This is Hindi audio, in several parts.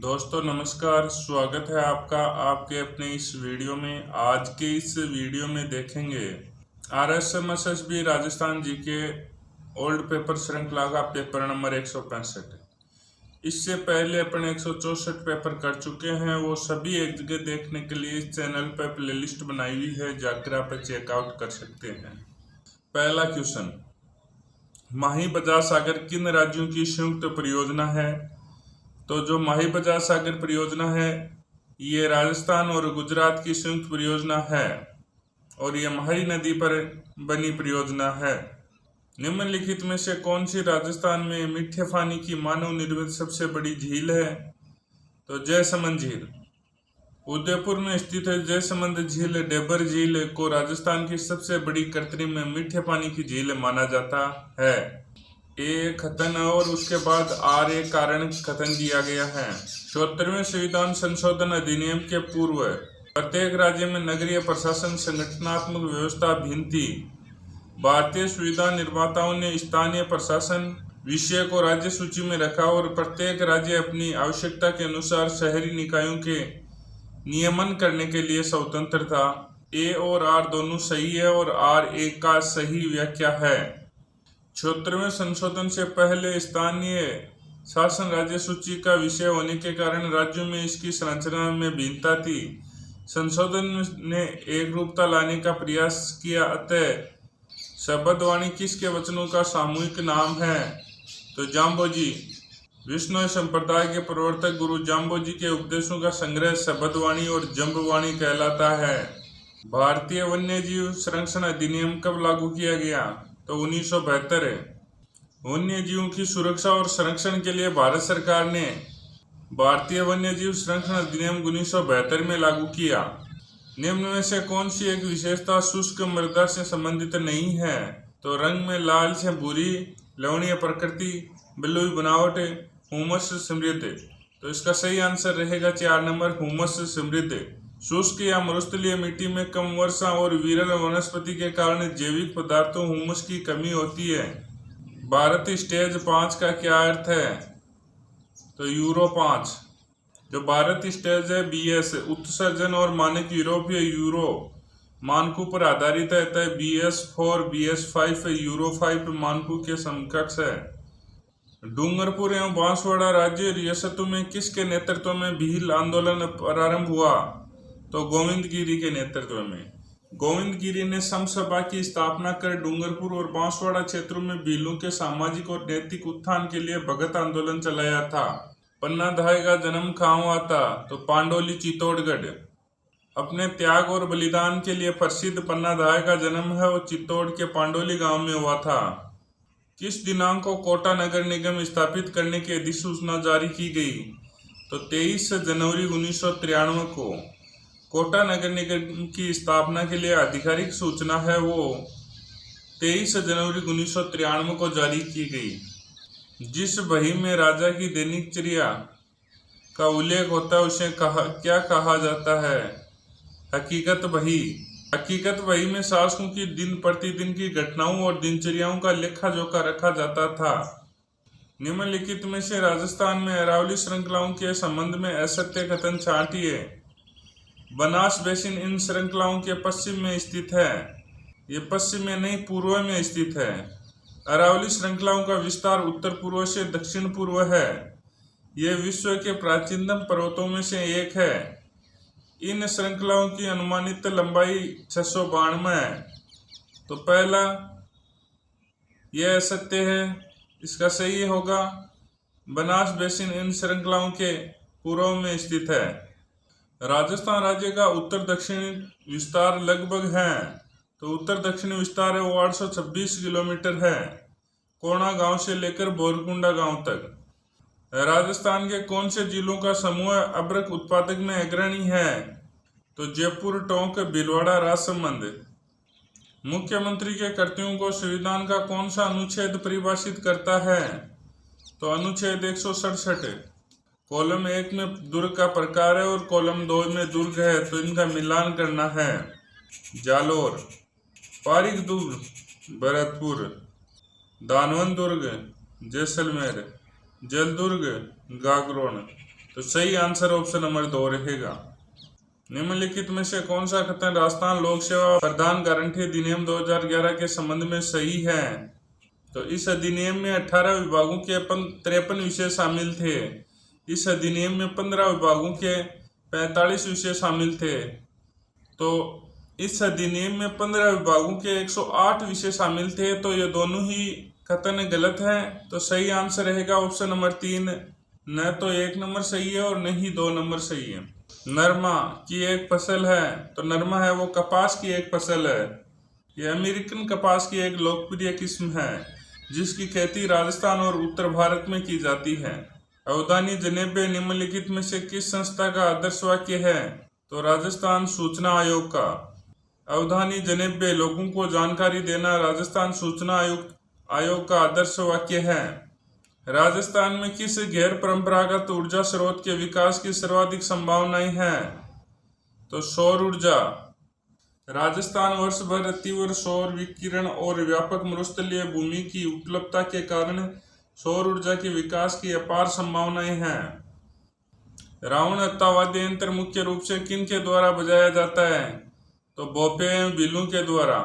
दोस्तों नमस्कार, स्वागत है आपका आपके अपने इस वीडियो में। आज के इस वीडियो में देखेंगे RSMSSB Rajasthan GK old paper श्रृंखला का पेपर नंबर 165। इससे पहले अपन 164 पेपर कर चुके हैं, वो सभी एक जगह देखने के लिए इस चैनल पर प्लेलिस्ट बनाई हुई है, जाकर आप चेकआउट कर सकते हैं। पहला क्वेश्चन, माही बजाज सागर किन राज्यों की संयुक्त परियोजना है? तो जो माही बजाज सागर परियोजना है ये राजस्थान और गुजरात की संयुक्त परियोजना है और ये माही नदी पर बनी परियोजना है। निम्नलिखित में से कौन सी राजस्थान में मीठे पानी की मानव निर्मित सबसे बड़ी झील है? तो जयसमंद झील। उदयपुर में स्थित है जयसमंद झील डेबर झील को राजस्थान की सबसे बड़ी कृत्रिम मीठे पानी की झील माना जाता है। ए खतन और उसके बाद आर ए कारण खतन दिया गया है। 74वें संविधान संशोधन अधिनियम के पूर्व प्रत्येक राज्य में नगरीय प्रशासन संगठनात्मक व्यवस्था भिन्न थी। भारतीय संविधान निर्माताओं ने स्थानीय प्रशासन विषय को राज्य सूची में रखा और प्रत्येक राज्य अपनी आवश्यकता के अनुसार शहरी निकायों के नियमन करने के लिए स्वतंत्र था। ए और आर दोनों सही है और आर ए का सही व्याख्या है। 74वें संशोधन से पहले स्थानीय शासन राज्य सूची का विषय होने के कारण राज्यों में इसकी संरचना में भिन्नता थी। संशोधन ने एक रूपता लाने का प्रयास किया। अतः शब्दवाणी किसके वचनों का सामूहिक नाम है? तो जाम्बोजी। विष्णु संप्रदाय के प्रवर्तक गुरु जाम्बोजी के उपदेशों का संग्रह शब्दवाणी और जम्बवाणी कहलाता है। भारतीय वन्यजीव संरक्षण अधिनियम कब लागू किया गया? तो 1972। वन्य जीवों की सुरक्षा और संरक्षण के लिए भारत सरकार ने भारतीय वन्यजीव संरक्षण अधिनियम 1972 में लागू किया। निम्न में से कौन सी एक विशेषता शुष्क मृदा से संबंधित नहीं है? तो रंग में लाल से भूरी, लवणीय प्रकृति, बलुई बनावट, हुमस समृद्ध। तो इसका सही आंसर रहेगा 4 नंबर, हुमस समृद्ध। शुष्क या मरुस्थलीय मिट्टी में कम वर्षा और विरल वनस्पति के कारण जैविक पदार्थों हुमस की कमी होती है। भारत स्टेज 5 का क्या अर्थ है? तो यूरो 5। जो भारत स्टेज है BS उत्सर्जन और मानक यूरोपीय यूरो मानकों पर आधारित है, तथा BS4 BS5 यूरो 5 मानकों के समकक्ष है। डूंगरपुर एवं बांसवाड़ा राज्य रियासतों में किसके नेतृत्व में भील आंदोलन प्रारंभ हुआ? तो गोविंद गिरी के नेतृत्व में। गोविंद गिरी ने समसभा की स्थापना कर डूंगरपुर और बांसवाड़ा क्षेत्रों में भीलों के सामाजिक और नैतिक उत्थान के लिए भगत आंदोलन चलाया था। पन्ना धाय का जन्म कहाँ हुआ था? तो पांडोली चित्तौड़गढ़। अपने त्याग और बलिदान के लिए प्रसिद्ध पन्ना धाय का जन्म है वो चित्तौड़ के पांडोली गांव में हुआ था। किस दिनांक को कोटा नगर निगम स्थापित करने की अधिसूचना जारी की गई? तो 23 जनवरी 1993 को। कोटा नगर निगम की स्थापना के लिए आधिकारिक सूचना है वो 23 जनवरी 1993 को जारी की गई। जिस बही में राजा की दिनचर्या का उल्लेख होता है उसे क्या कहा जाता है? हकीकत बही। हकीकत बही में शासकों की दिन प्रतिदिन की घटनाओं और दिनचर्याओं का लेखा जोखा रखा जाता था। निम्नलिखित में से राजस्थान में अरावली श्रृंखलाओं के संबंध में असत्य कथन छांटिए। बनास बेसिन इन श्रृंखलाओं के पश्चिम में स्थित है। ये पश्चिम में नहीं, पूर्व में स्थित है। अरावली श्रृंखलाओं का विस्तार उत्तर पूर्व से दक्षिण पूर्व है। यह विश्व के प्राचीनतम पर्वतों में से एक है। इन श्रृंखलाओं की अनुमानित लंबाई 692 है। तो पहला यह असत्य है, इसका सही होगा। बनास बेसिन इन श्रृंखलाओं के पूर्व में स्थित है। राजस्थान राज्य का उत्तर दक्षिणी विस्तार लगभग है। तो उत्तर दक्षिणी विस्तार है वो 826 किलोमीटर है, कोणा गांव से लेकर बोरकुंडा गांव तक। राजस्थान के कौन से जिलों का समूह अबरक उत्पादक में अग्रणी है? तो जयपुर, टोंक, भीलवाड़ा, राजसमंद। मुख्यमंत्री के कर्तव्यों को संविधान का कौन सा अनुच्छेद परिभाषित करता है? तो अनुच्छेद 167। कॉलम 1 में दुर्ग का प्रकार है और कॉलम 2 में दुर्ग है, तो इनका मिलान करना है। जालोर, पारिक दुर्ग भरतपुर, दानवन दुर्ग जैसलमेर, जलदुर्ग गागरोन। तो सही आंसर ऑप्शन नंबर 2 रहेगा। निम्नलिखित में से कौन सा कथन राजस्थान लोक सेवा प्रदान गारंटी अधिनियम 2011 के संबंध में सही है? तो इस अधिनियम में 18 विभागों के 53 विषय शामिल थे। इस अधिनियम में 15 विभागों के 45 विषय शामिल थे। तो इस अधिनियम में 15 विभागों के 108 विषय शामिल थे। तो ये दोनों ही कथन गलत है। तो सही आंसर रहेगा ऑप्शन नंबर 3। न तो 1 नंबर सही है और न ही 2 नंबर सही है। नरमा की एक फसल है। तो नरमा है वो कपास की एक फसल है। यह अमेरिकन कपास की एक लोकप्रिय किस्म है जिसकी खेती राजस्थान और उत्तर भारत में की जाती है। अवधानी जनेबे निम्नलिखित में से किस संस्था का आदर्श वाक्य है? तो राजस्थान सूचना आयोग का। अवधानी जनेबे लोगों को जानकारी देना राजस्थान सूचना आयोग का आदर्श वाक्य है। राजस्थान में किस गैर परंपरागत ऊर्जा स्रोत के विकास की सर्वाधिक संभावनाएं हैं? तो सौर ऊर्जा। राजस्थान वर्ष भर तीव्र सौर विकिरण और व्यापक मरुस्थलीय भूमि की उपलब्धता के कारण सौर ऊर्जा के विकास की अपार संभावनाएं हैं। रावण हत्ता वाद्य यंत्र मुख्य रूप से किन के द्वारा बजाया जाता है? तो भोपे एवं बिल्लू के द्वारा।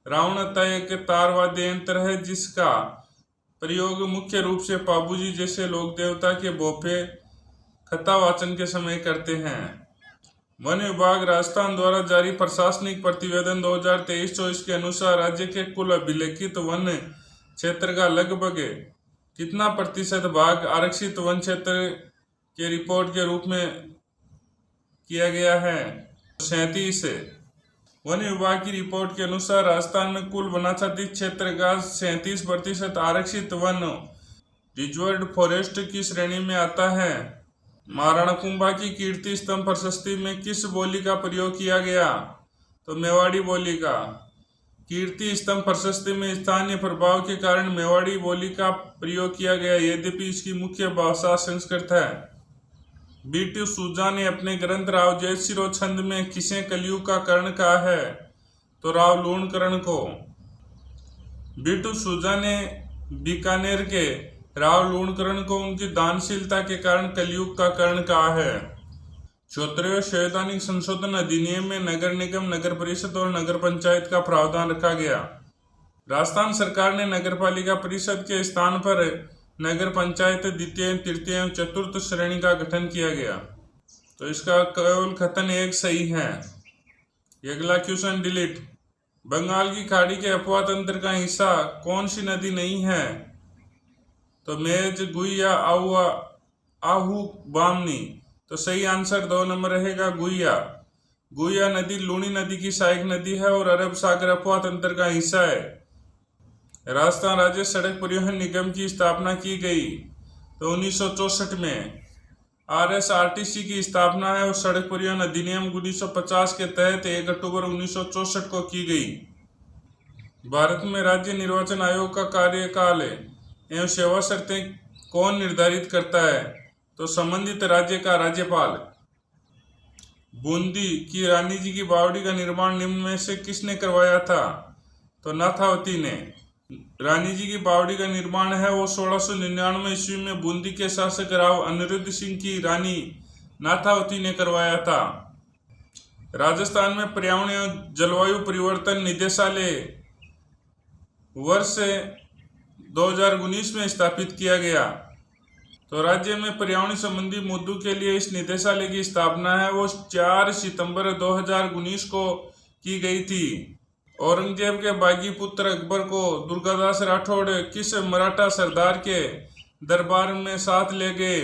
रावण हत्ता एक तार वाद्य यंत्र है जिसका प्रयोग मुख्य रूप से पाबूजी जैसे लोक देवता के भोपे कथा वाचन के समय करते हैं। वन विभाग राजस्थान द्वारा जारी प्रशासनिक प्रतिवेदन 2023-24 के अनुसार राज्य के कुल अभिलेखित वन क्षेत्र का लगभग कितना प्रतिशत भाग आरक्षित वन क्षेत्र के रिपोर्ट के रूप में किया गया है? 37। वन विभाग की रिपोर्ट के अनुसार राजस्थान में कुल वनाच्छादित क्षेत्र का 37% आरक्षित वन रिजर्व्ड फॉरेस्ट की श्रेणी में आता है। महाराणा कुंभा की कीर्ति स्तंभ प्रशस्ति में किस बोली का प्रयोग किया गया? तो मेवाड़ी बोली का। कीर्ति स्तंभ प्रशस्ति में स्थानीय प्रभाव के कारण मेवाड़ी बोली का प्रयोग किया गया, यद्यपि इसकी मुख्य भाषा संस्कृत है। बीटू सूजा ने अपने ग्रंथ राव जयसिरो छंद में किसे कलयुग का कर्ण कहा है? तो राव लूणकरण को। बीटू सूजा ने बीकानेर के राव लूणकरण को उनकी दानशीलता के कारण कलयुग का कर्ण कहा है। 74वें संवैधानिक संशोधन अधिनियम में नगर निगम, नगर परिषद और नगर पंचायत का प्रावधान रखा गया। राजस्थान सरकार ने नगर पालिका परिषद के स्थान पर नगर पंचायत द्वितीय, तृतीय एवं चतुर्थ श्रेणी का गठन किया गया। तो इसका केवल कथन एक सही है। अगला क्वेश्चन डिलीट। बंगाल की खाड़ी के अपवा तंत्र का हिस्सा कौन सी नदी नहीं है? तो मेज, गुइया, आहू, बामनी। तो सही आंसर 2 नंबर रहेगा गुइया। गुइया नदी लूणी नदी की सहायक नदी है और अरब सागर अपवा तंत्र का हिस्सा है। राजस्थान राज्य सड़क परिवहन निगम की स्थापना की गई तो 1964 में। RSRTC की स्थापना है और सड़क परिवहन अधिनियम 1950 के तहत 1 अक्टूबर 1964 को की गई। भारत में राज्य निर्वाचन आयोग का कार्यकाल एवं सेवा शर्तें कौन निर्धारित करता है? तो संबंधित राज्य का राज्यपाल। बूंदी की रानी जी की बावड़ी का निर्माण निम्न में से किसने करवाया था? तो नाथावती ने। रानी जी की बावड़ी का निर्माण है वो 1699 ईस्वी में बूंदी के शासक राव अनिरुद्ध सिंह की रानी नाथावती ने करवाया था। राजस्थान में पर्यावरण एवं जलवायु परिवर्तन निदेशालय वर्ष 2019 में स्थापित किया गया। तो राज्य में पर्यावरण संबंधी मुद्दों के लिए इस निदेशालय की स्थापना है वो 4 सितंबर 2019 को की गई थी। औरंगजेब के बागी पुत्र अकबर को दुर्गादास राठौड़ किस मराठा सरदार के दरबार में साथ ले गए?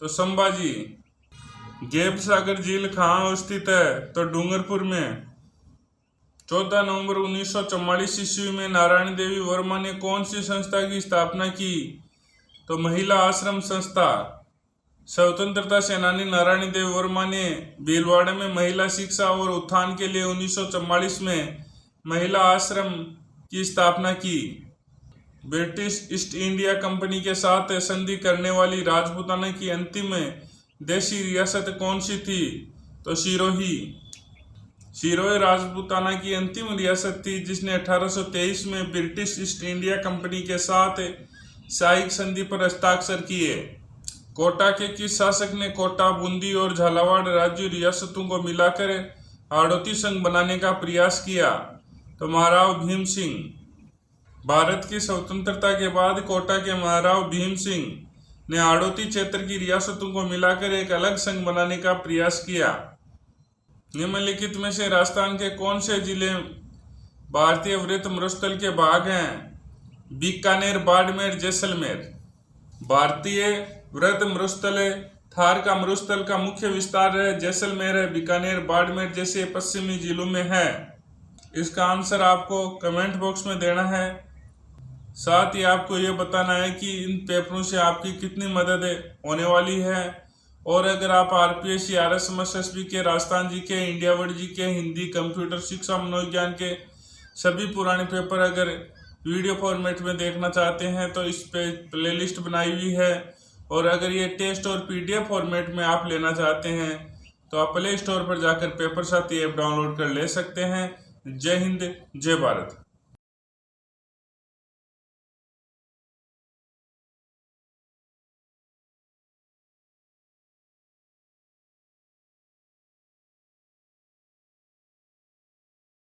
तो संभाजी। गेब सागर झील कहाँ स्थित है? तो डूंगरपुर में। 14 नवंबर 1944 ईस्वी में नारायण देवी वर्मा ने कौन सी संस्था की स्थापना की? तो महिला आश्रम संस्था। स्वतंत्रता सेनानी नारायण देव वर्मा ने भीलवाड़ा में महिला शिक्षा और उत्थान के लिए 1944 में महिला आश्रम की स्थापना की। ब्रिटिश ईस्ट इंडिया कंपनी के साथ संधि करने वाली राजपूताना की अंतिम देशी रियासत कौन सी थी? तो सिरोही। सिरोही राजपूताना की अंतिम रियासत थी जिसने 1823 में ब्रिटिश ईस्ट इंडिया कंपनी के साथ सहायक संधि पर हस्ताक्षर किए। कोटा के किस शासक ने कोटा, बूंदी और झालावाड़ राज्य रियासतों को मिलाकर हाड़ौती संघ बनाने का प्रयास किया? तो महाराव भीम सिंह। भारत की स्वतंत्रता के बाद कोटा के महाराव भीम सिंह ने हाड़ौती क्षेत्र की रियासतों को मिलाकर एक अलग संघ बनाने का प्रयास किया। निम्नलिखित में से राजस्थान के कौन से जिले भारतीय वृत्त मरुस्थल के भाग हैं? बीकानेर, बाड़मेर, जैसलमेर। भारतीय वृत्त मरुस्थल थार का मरुस्थल का मुख्य विस्तार है जैसलमेर है, बीकानेर, बाड़मेर जैसे पश्चिमी जिलों में है। इसका आंसर आपको कमेंट बॉक्स में देना है। साथ ही आपको ये बताना है कि इन पेपरों से आपकी कितनी मदद होने वाली है। और अगर आप आरपीएससी, आरएसएमएस, एसएसबी के, राजस्थान जी के, इंडिया वर्ड जी के, हिंदी, कंप्यूटर शिक्षा, मनोविज्ञान के सभी पुराने पेपर अगर वीडियो फॉर्मेट में देखना चाहते हैं तो इस पे प्लेलिस्ट बनाई हुई है। और अगर ये टेस्ट और पीडीएफ फॉर्मेट में आप लेना चाहते हैं तो आप प्ले स्टोर पर जाकर पेपर साथी ऐप डाउनलोड कर ले सकते हैं। जय हिंद, जय भारत।